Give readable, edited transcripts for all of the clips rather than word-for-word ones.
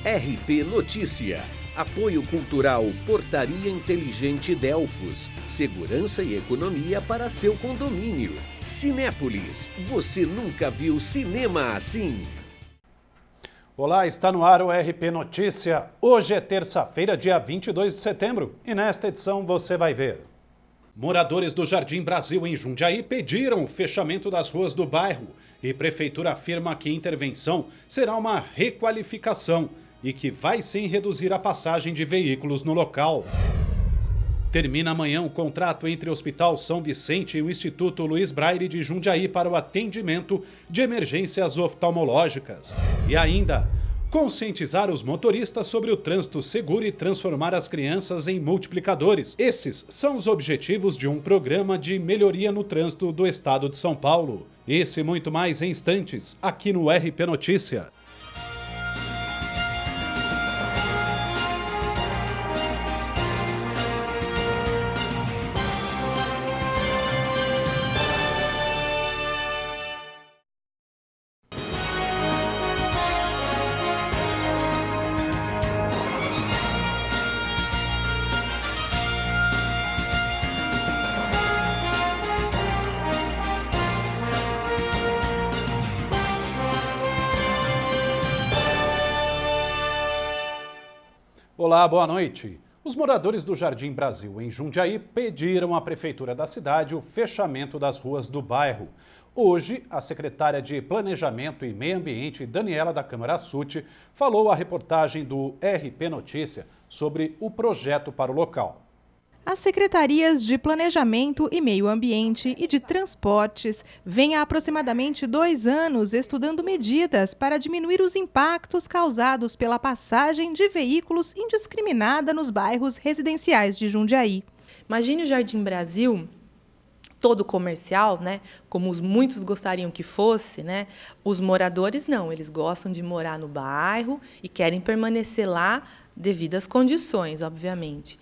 RP Notícia. Apoio Cultural Portaria Inteligente Delfos. Segurança e economia para seu condomínio. Cinépolis. Você nunca viu cinema assim. Olá, está no ar o RP Notícia. Hoje é terça-feira, dia 22 de setembro. E nesta edição você vai ver. Moradores do Jardim Brasil em Jundiaí pediram o fechamento das ruas do bairro. E Prefeitura afirma que a intervenção será uma requalificação e que vai sim reduzir a passagem de veículos no local. Termina amanhã o contrato entre o Hospital São Vicente e o Instituto Luiz Braille de Jundiaí para o atendimento de emergências oftalmológicas. E ainda, conscientizar os motoristas sobre o trânsito seguro e transformar as crianças em multiplicadores. Esses são os objetivos de um programa de melhoria no trânsito do estado de São Paulo. Esse e muito mais em instantes, aqui no RP Notícia. Olá, boa noite. Os moradores do Jardim Brasil, em Jundiaí, pediram à Prefeitura da cidade o fechamento das ruas do bairro. Hoje, a secretária de Planejamento e Meio Ambiente, Daniela da Câmara Sutti, falou à reportagem do RP Notícia sobre o projeto para o local. As secretarias de Planejamento e Meio Ambiente e de Transportes vêm há aproximadamente 2 anos estudando medidas para diminuir os impactos causados pela passagem de veículos indiscriminada nos bairros residenciais de Jundiaí. Imagine o Jardim Brasil todo comercial, né? Como muitos gostariam que fosse, né? Os moradores não, eles gostam de morar no bairro e querem permanecer lá devido às condições, obviamente.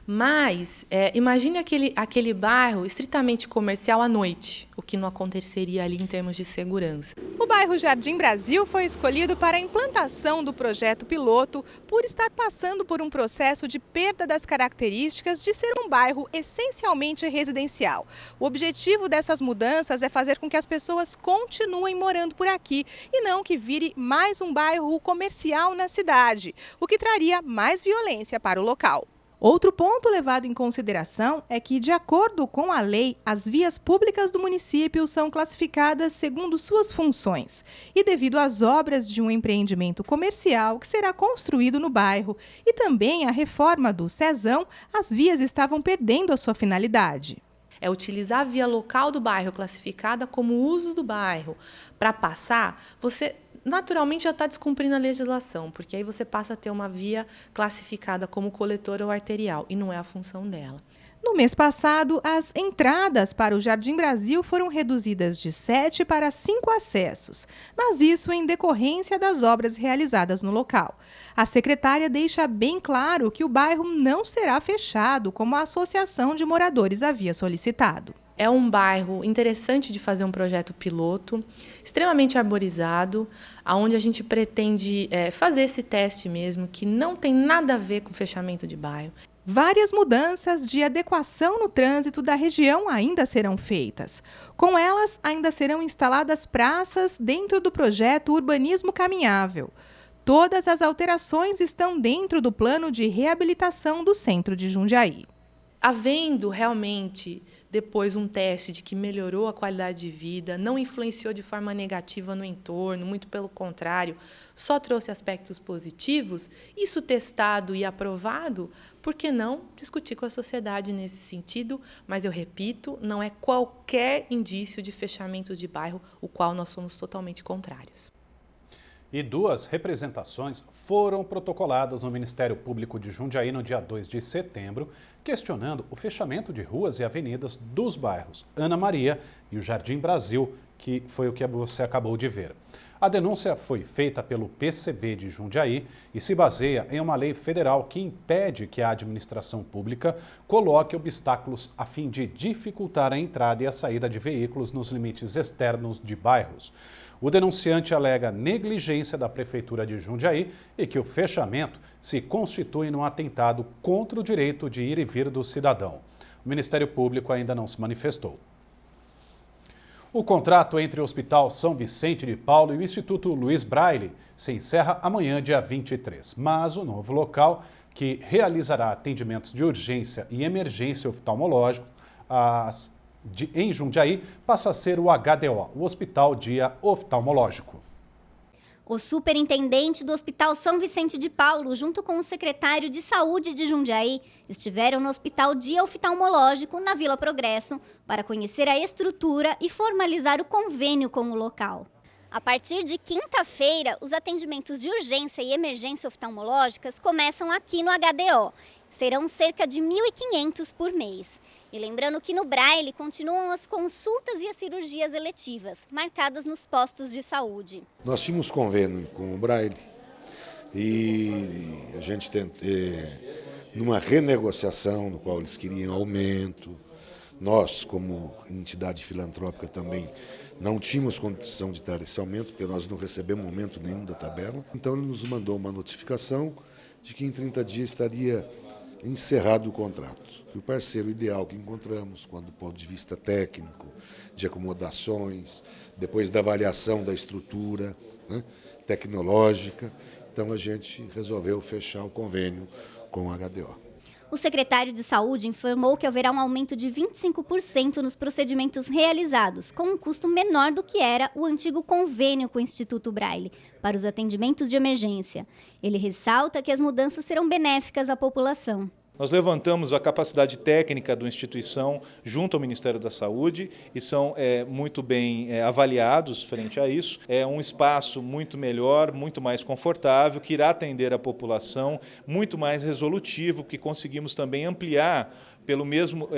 Mas imagine aquele bairro estritamente comercial à noite, o que não aconteceria ali em termos de segurança. O bairro Jardim Brasil foi escolhido para a implantação do projeto piloto por estar passando por um processo de perda das características de ser um bairro essencialmente residencial. O objetivo dessas mudanças é fazer com que as pessoas continuem morando por aqui e não que vire mais um bairro comercial na cidade, o que traria mais violência para o local. Outro ponto levado em consideração é que, de acordo com a lei, as vias públicas do município são classificadas segundo suas funções. E devido às obras de um empreendimento comercial que será construído no bairro e também à reforma do Cezão, as vias estavam perdendo a sua finalidade. É utilizar a via local do bairro, classificada como uso do bairro, para passar, você naturalmente já está descumprindo a legislação, porque aí você passa a ter uma via classificada como coletora ou arterial, e não é a função dela. No mês passado, as entradas para o Jardim Brasil foram reduzidas de 7 para 5 acessos, mas isso em decorrência das obras realizadas no local. A secretária deixa bem claro que o bairro não será fechado, como a Associação de Moradores havia solicitado. É um bairro interessante de fazer um projeto piloto, extremamente arborizado, onde a gente pretende fazer esse teste mesmo, que não tem nada a ver com fechamento de bairro. Várias mudanças de adequação no trânsito da região ainda serão feitas. Com elas, ainda serão instaladas praças dentro do projeto Urbanismo Caminhável. Todas as alterações estão dentro do plano de reabilitação do centro de Jundiaí. Havendo realmente depois um teste de que melhorou a qualidade de vida, não influenciou de forma negativa no entorno, muito pelo contrário, só trouxe aspectos positivos, isso testado e aprovado, por que não discutir com a sociedade nesse sentido? Mas, eu repito, não é qualquer indício de fechamento de bairro, o qual nós somos totalmente contrários. E 2 representações foram protocoladas no Ministério Público de Jundiaí no dia 2 de setembro, questionando o fechamento de ruas e avenidas dos bairros Ana Maria e o Jardim Brasil, que foi o que você acabou de ver. A denúncia foi feita pelo PCB de Jundiaí e se baseia em uma lei federal que impede que a administração pública coloque obstáculos a fim de dificultar a entrada e a saída de veículos nos limites externos de bairros. O denunciante alega negligência da Prefeitura de Jundiaí e que o fechamento se constitui num atentado contra o direito de ir e vir do cidadão. O Ministério Público ainda não se manifestou. O contrato entre o Hospital São Vicente de Paulo e o Instituto Luiz Braille se encerra amanhã, dia 23. Mas o novo local, que realizará atendimentos de urgência e emergência oftalmológico em Jundiaí, passa a ser o HDO, o Hospital Dia Oftalmológico. O superintendente do Hospital São Vicente de Paulo, junto com o secretário de Saúde de Jundiaí, estiveram no Hospital Dia Oftalmológico, na Vila Progresso, para conhecer a estrutura e formalizar o convênio com o local. A partir de quinta-feira, os atendimentos de urgência e emergência oftalmológicas começam aqui no HDO. Serão cerca de 1.500 por mês. E lembrando que no Braille continuam as consultas e as cirurgias eletivas, marcadas nos postos de saúde. Nós tínhamos convênio com o Braille e a gente numa renegociação no qual eles queriam aumento. Nós, como entidade filantrópica, também não tínhamos condição de dar esse aumento, porque nós não recebemos aumento nenhum da tabela. Então ele nos mandou uma notificação de que em 30 dias estaria encerrado o contrato. O parceiro ideal que encontramos, quando do ponto de vista técnico, de acomodações, depois da avaliação da estrutura, né, tecnológica, então a gente resolveu fechar o convênio com a HDO. O secretário de Saúde informou que haverá um aumento de 25% nos procedimentos realizados, com um custo menor do que era o antigo convênio com o Instituto Braille, para os atendimentos de emergência. Ele ressalta que as mudanças serão benéficas à população. Nós levantamos a capacidade técnica da instituição junto ao Ministério da Saúde e são muito bem avaliados frente a isso. É um espaço muito melhor, muito mais confortável, que irá atender a população, muito mais resolutivo, que conseguimos também ampliar pelo mesmo,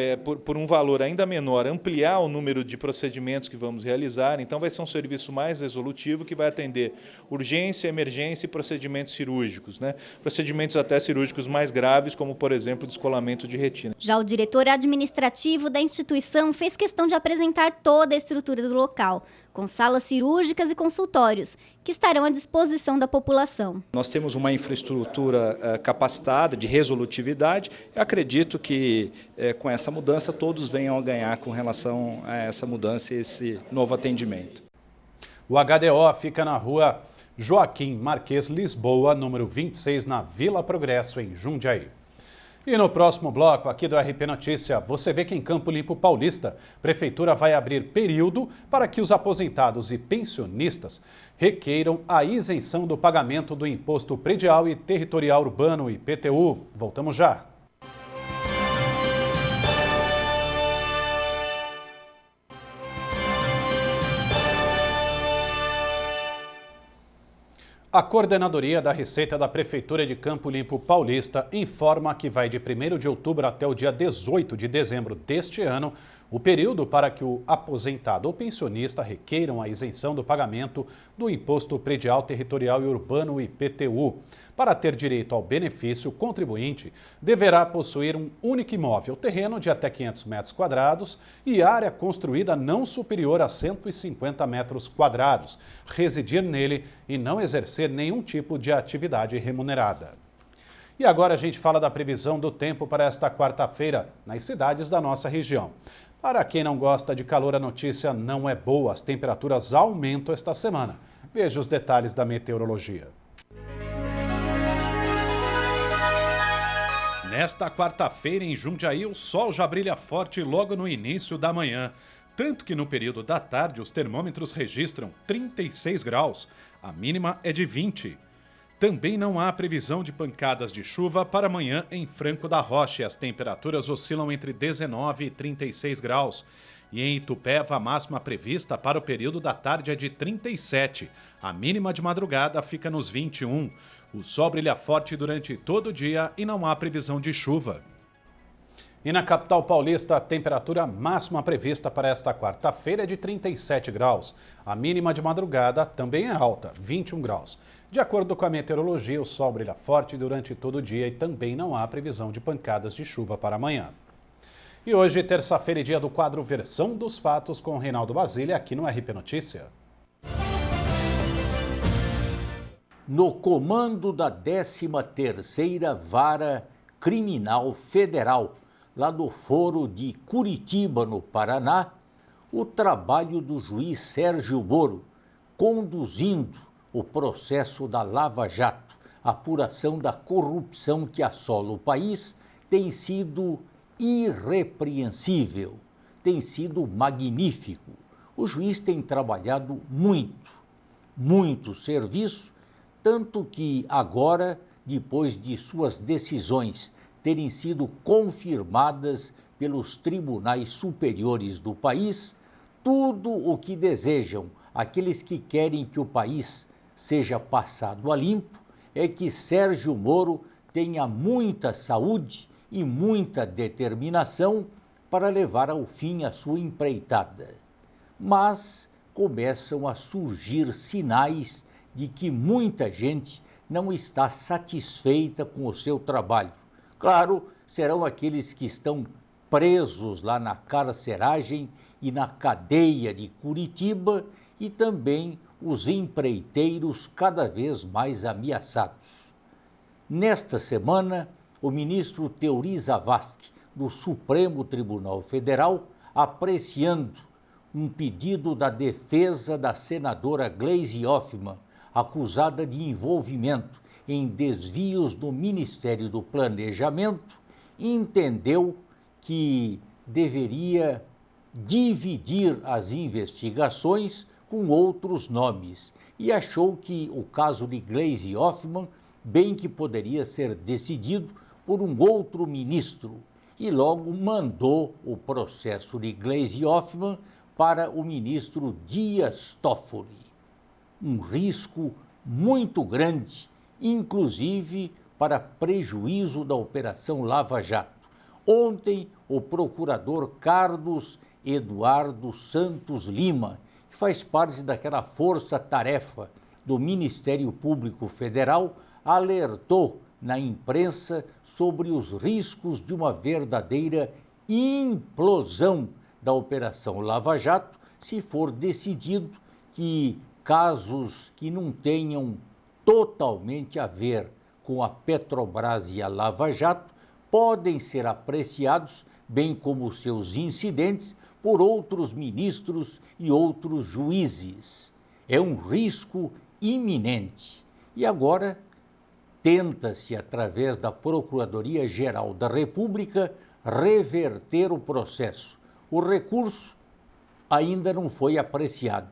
por um valor ainda menor, ampliar o número de procedimentos que vamos realizar. Então vai ser um serviço mais resolutivo que vai atender urgência, emergência e procedimentos cirúrgicos, né? Procedimentos até cirúrgicos mais graves, como por exemplo o descolamento de retina. Já o diretor administrativo da instituição fez questão de apresentar toda a estrutura do local, com salas cirúrgicas e consultórios, que estarão à disposição da população. Nós temos uma infraestrutura capacitada, de resolutividade. Eu acredito que com essa mudança todos venham a ganhar com relação a essa mudança e esse novo atendimento. O HDO fica na rua Joaquim Marques Lisboa, número 26, na Vila Progresso, em Jundiaí. E no próximo bloco aqui do RP Notícia, você vê que em Campo Limpo Paulista, a Prefeitura vai abrir período para que os aposentados e pensionistas requeiram a isenção do pagamento do Imposto Predial e Territorial Urbano, IPTU. Voltamos já. A Coordenadoria da Receita da Prefeitura de Campo Limpo Paulista informa que vai de 1º de outubro até o dia 18 de dezembro deste ano, o período para que o aposentado ou pensionista requeiram a isenção do pagamento do Imposto Predial Territorial e Urbano, IPTU. Para ter direito ao benefício, o contribuinte deverá possuir um único imóvel, terreno de até 500 metros quadrados e área construída não superior a 150 metros quadrados, residir nele e não exercer nenhum tipo de atividade remunerada. E agora a gente fala da previsão do tempo para esta quarta-feira nas cidades da nossa região. Para quem não gosta de calor, a notícia não é boa. As temperaturas aumentam esta semana. Veja os detalhes da meteorologia. Nesta quarta-feira, em Jundiaí, o sol já brilha forte logo no início da manhã. Tanto que no período da tarde, os termômetros registram 36 graus. A mínima é de 20. Também não há previsão de pancadas de chuva para amanhã em Franco da Rocha. As temperaturas oscilam entre 19 e 36 graus. E em Itupeva, a máxima prevista para o período da tarde é de 37. A mínima de madrugada fica nos 21. O sol brilha forte durante todo o dia e não há previsão de chuva. E na capital paulista, a temperatura máxima prevista para esta quarta-feira é de 37 graus. A mínima de madrugada também é alta, 21 graus. De acordo com a meteorologia, o sol brilha forte durante todo o dia e também não há previsão de pancadas de chuva para amanhã. E hoje, terça-feira, é dia do quadro Versão dos Fatos com Reinaldo Basília, aqui no RP Notícia. No comando da 13ª Vara Criminal Federal, lá do Foro de Curitiba, no Paraná, o trabalho do juiz Sérgio Moro, conduzindo o processo da Lava Jato, apuração da corrupção que assola o país, tem sido irrepreensível, tem sido magnífico. O juiz tem trabalhado muito serviço, tanto que agora, depois de suas decisões terem sido confirmadas pelos tribunais superiores do país, tudo o que desejam aqueles que querem que o país seja passado a limpo é que Sérgio Moro tenha muita saúde e muita determinação para levar ao fim a sua empreitada. Mas começam a surgir sinais de que muita gente não está satisfeita com o seu trabalho. Claro, serão aqueles que estão presos lá na carceragem e na cadeia de Curitiba e também os empreiteiros cada vez mais ameaçados. Nesta semana, o ministro Teori Zavascki, do Supremo Tribunal Federal, apreciando um pedido da defesa da senadora Gleisi Hoffmann, acusada de envolvimento em desvios do Ministério do Planejamento, entendeu que deveria dividir as investigações com outros nomes e achou que o caso de Gleisi Hoffmann bem que poderia ser decidido por um outro ministro e logo mandou o processo de Gleisi Hoffmann para o ministro Dias Toffoli. Um risco muito grande, inclusive para prejuízo da Operação Lava Jato. Ontem, o procurador Carlos Eduardo Santos Lima, que faz parte daquela força-tarefa do Ministério Público Federal, alertou na imprensa sobre os riscos de uma verdadeira implosão da Operação Lava Jato se for decidido que casos que não tenham totalmente a ver com a Petrobras e a Lava Jato podem ser apreciados, bem como seus incidentes, por outros ministros e outros juízes. É um risco iminente. E agora tenta-se, através da Procuradoria-Geral da República, reverter o processo. O recurso ainda não foi apreciado.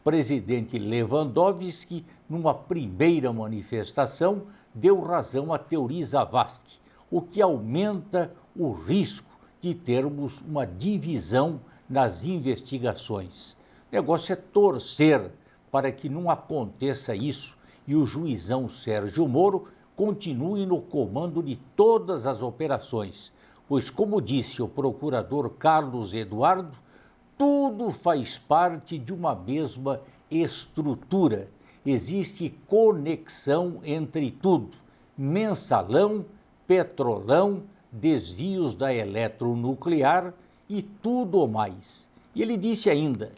Presidente Lewandowski, numa primeira manifestação, deu razão a Teori Zavascki, o que aumenta o risco de termos uma divisão nas investigações. O negócio é torcer para que não aconteça isso e o juizão Sérgio Moro continue no comando de todas as operações, pois, como disse o procurador Carlos Eduardo, tudo faz parte de uma mesma estrutura. Existe conexão entre tudo. Mensalão, petrolão, desvios da eletronuclear e tudo mais. E ele disse ainda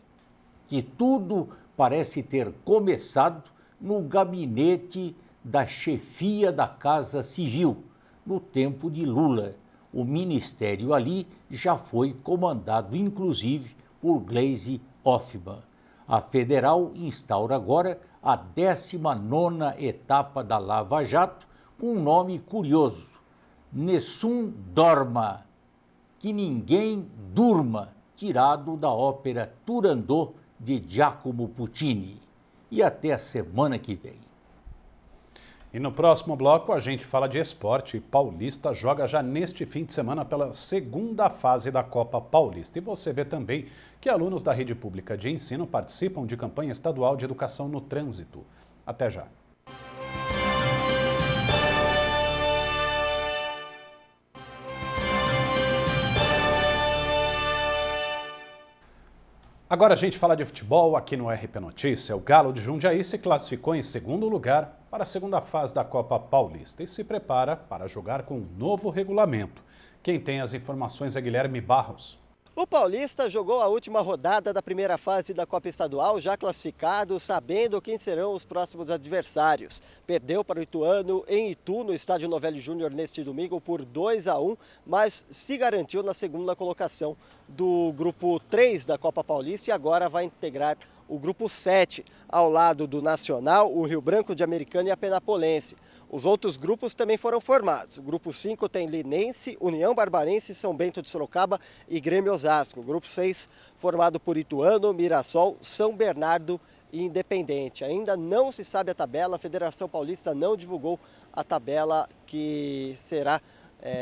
que tudo parece ter começado no gabinete da chefia da Casa Civil, no tempo de Lula. O ministério ali já foi comandado, inclusive, por Gleisi Hoffmann. A federal instaura agora a 19ª etapa da Lava Jato, com um nome curioso, Nessun Dorma, que ninguém durma, tirado da ópera Turandot de Giacomo Puccini. E até a semana que vem. E no próximo bloco a gente fala de esporte. Paulista joga já neste fim de semana pela segunda fase da Copa Paulista. E você vê também que alunos da rede pública de ensino participam de campanha estadual de educação no trânsito. Até já. Agora a gente fala de futebol aqui no RP Notícia. O Galo de Jundiaí se classificou em segundo lugar para a segunda fase da Copa Paulista e se prepara para jogar com um novo regulamento. Quem tem as informações é Guilherme Barros. O Paulista jogou a última rodada da primeira fase da Copa Estadual, já classificado, sabendo quem serão os próximos adversários. Perdeu para o Ituano em Itu, no estádio Novelli Júnior, neste domingo, por 2-1, mas se garantiu na segunda colocação do grupo 3 da Copa Paulista e agora vai integrar o grupo 7, ao lado do Nacional, o Rio Branco de Americana e a Penapolense. Os outros grupos também foram formados. O grupo 5 tem Linense, União Barbarense, São Bento de Sorocaba e Grêmio Osasco. O grupo 6 formado por Ituano, Mirassol, São Bernardo e Independente. Ainda não se sabe a tabela, a Federação Paulista não divulgou a tabela que será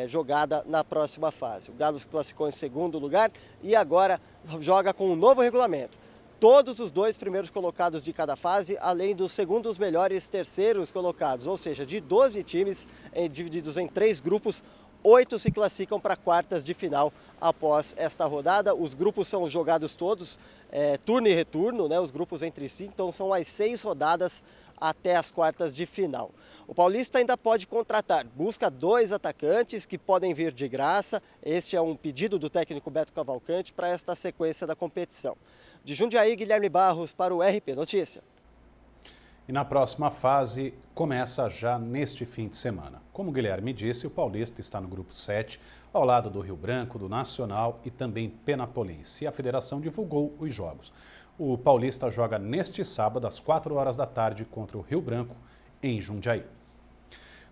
jogada na próxima fase. O Galo se classificou em segundo lugar e agora joga com um novo regulamento. Todos os 2 primeiros colocados de cada fase, além dos segundos melhores terceiros colocados, ou seja, de 12 times divididos em 3 grupos, 8 se classificam para quartas de final após esta rodada. Os grupos são jogados todos, turno e retorno, né, os grupos entre si, então são as 6 rodadas até as quartas de final. O Paulista ainda pode contratar, busca 2 atacantes que podem vir de graça. Este é um pedido do técnico Beto Cavalcante para esta sequência da competição. De Jundiaí, Guilherme Barros para o RP Notícia. E na próxima fase começa já neste fim de semana. Como o Guilherme disse, o Paulista está no grupo 7, ao lado do Rio Branco, do Nacional e também Penapolense. E a federação divulgou os jogos. O Paulista joga neste sábado, às 4 horas da tarde, contra o Rio Branco, em Jundiaí.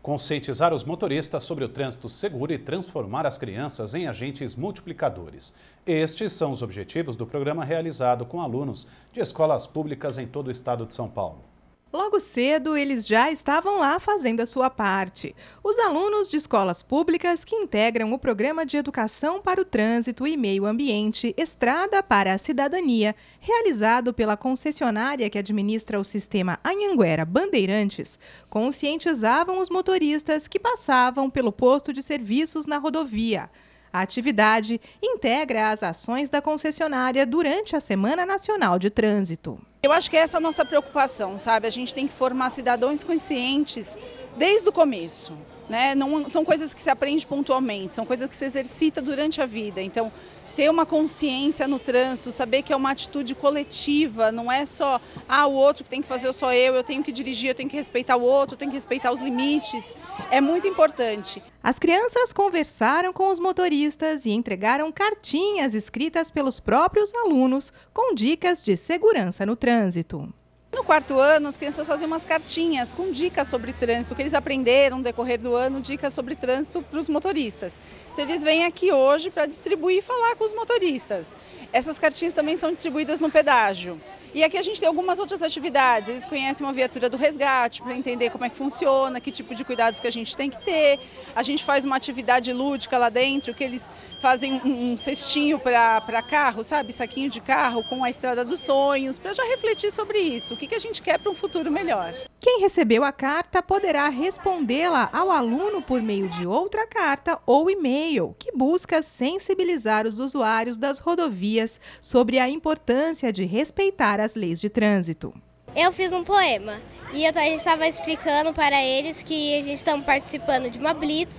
Conscientizar os motoristas sobre o trânsito seguro e transformar as crianças em agentes multiplicadores. Estes são os objetivos do programa realizado com alunos de escolas públicas em todo o estado de São Paulo. Logo cedo, eles já estavam lá fazendo a sua parte. Os alunos de escolas públicas que integram o Programa de Educação para o Trânsito e Meio Ambiente Estrada para a Cidadania, realizado pela concessionária que administra o sistema Anhanguera Bandeirantes, conscientizavam os motoristas que passavam pelo posto de serviços na rodovia. A atividade integra as ações da concessionária durante a Semana Nacional de Trânsito. Eu acho que essa é a nossa preocupação, sabe? A gente tem que formar cidadãos conscientes desde o começo, né? Não são coisas que se aprende pontualmente, são coisas que se exercita durante a vida. Então, ter uma consciência no trânsito, saber que é uma atitude coletiva, não é só o outro que tem que fazer, ou só eu tenho que dirigir, eu tenho que respeitar o outro, eu tenho que respeitar os limites. É muito importante. As crianças conversaram com os motoristas e entregaram cartinhas escritas pelos próprios alunos com dicas de segurança no trânsito. No 4º ano, as crianças faziam umas cartinhas com dicas sobre trânsito, que eles aprenderam no decorrer do ano, dicas sobre trânsito para os motoristas. Então, eles vêm aqui hoje para distribuir e falar com os motoristas. Essas cartinhas também são distribuídas no pedágio. E aqui a gente tem algumas outras atividades. Eles conhecem uma viatura do resgate para entender como é que funciona, que tipo de cuidados que a gente tem que ter. A gente faz uma atividade lúdica lá dentro, que eles fazem um cestinho para carro, sabe? Saquinho de carro com a Estrada dos Sonhos, para já refletir sobre isso. O que a gente quer para um futuro melhor. Quem recebeu a carta poderá respondê-la ao aluno por meio de outra carta ou e-mail, que busca sensibilizar os usuários das rodovias sobre a importância de respeitar as leis de trânsito. Eu fiz um poema e a gente estava explicando para eles que a gente está participando de uma blitz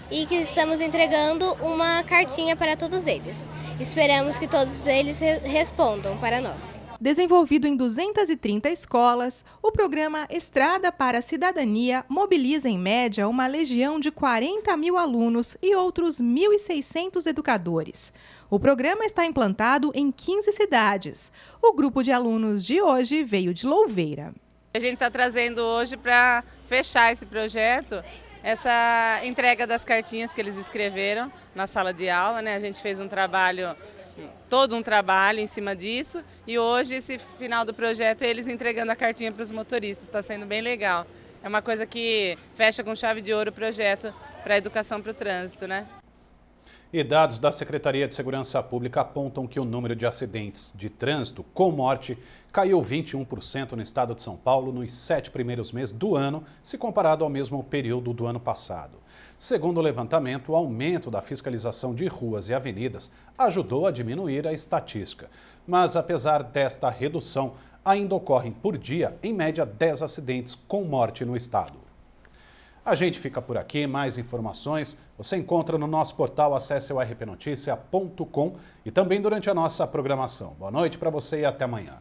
e que estamos entregando uma cartinha para todos eles. Esperamos que todos eles respondam para nós. Desenvolvido em 230 escolas, o programa Estrada para a Cidadania mobiliza em média uma legião de 40 mil alunos e outros 1.600 educadores. O programa está implantado em 15 cidades. O grupo de alunos de hoje veio de Louveira. A gente está trazendo hoje para fechar esse projeto, essa entrega das cartinhas que eles escreveram na sala de aula, né? A gente fez todo um trabalho em cima disso e hoje esse final do projeto é eles entregando a cartinha para os motoristas, está sendo bem legal. É uma coisa que fecha com chave de ouro o projeto para a educação para o trânsito, né? E dados da Secretaria de Segurança Pública apontam que o número de acidentes de trânsito com morte caiu 21% no estado de São Paulo nos 7 primeiros meses do ano, se comparado ao mesmo período do ano passado. Segundo o levantamento, o aumento da fiscalização de ruas e avenidas ajudou a diminuir a estatística. Mas, apesar desta redução, ainda ocorrem por dia, em média, 10 acidentes com morte no estado. A gente fica por aqui, mais informações você encontra no nosso portal, acesse o rpnoticia.com e também durante a nossa programação. Boa noite para você e até amanhã.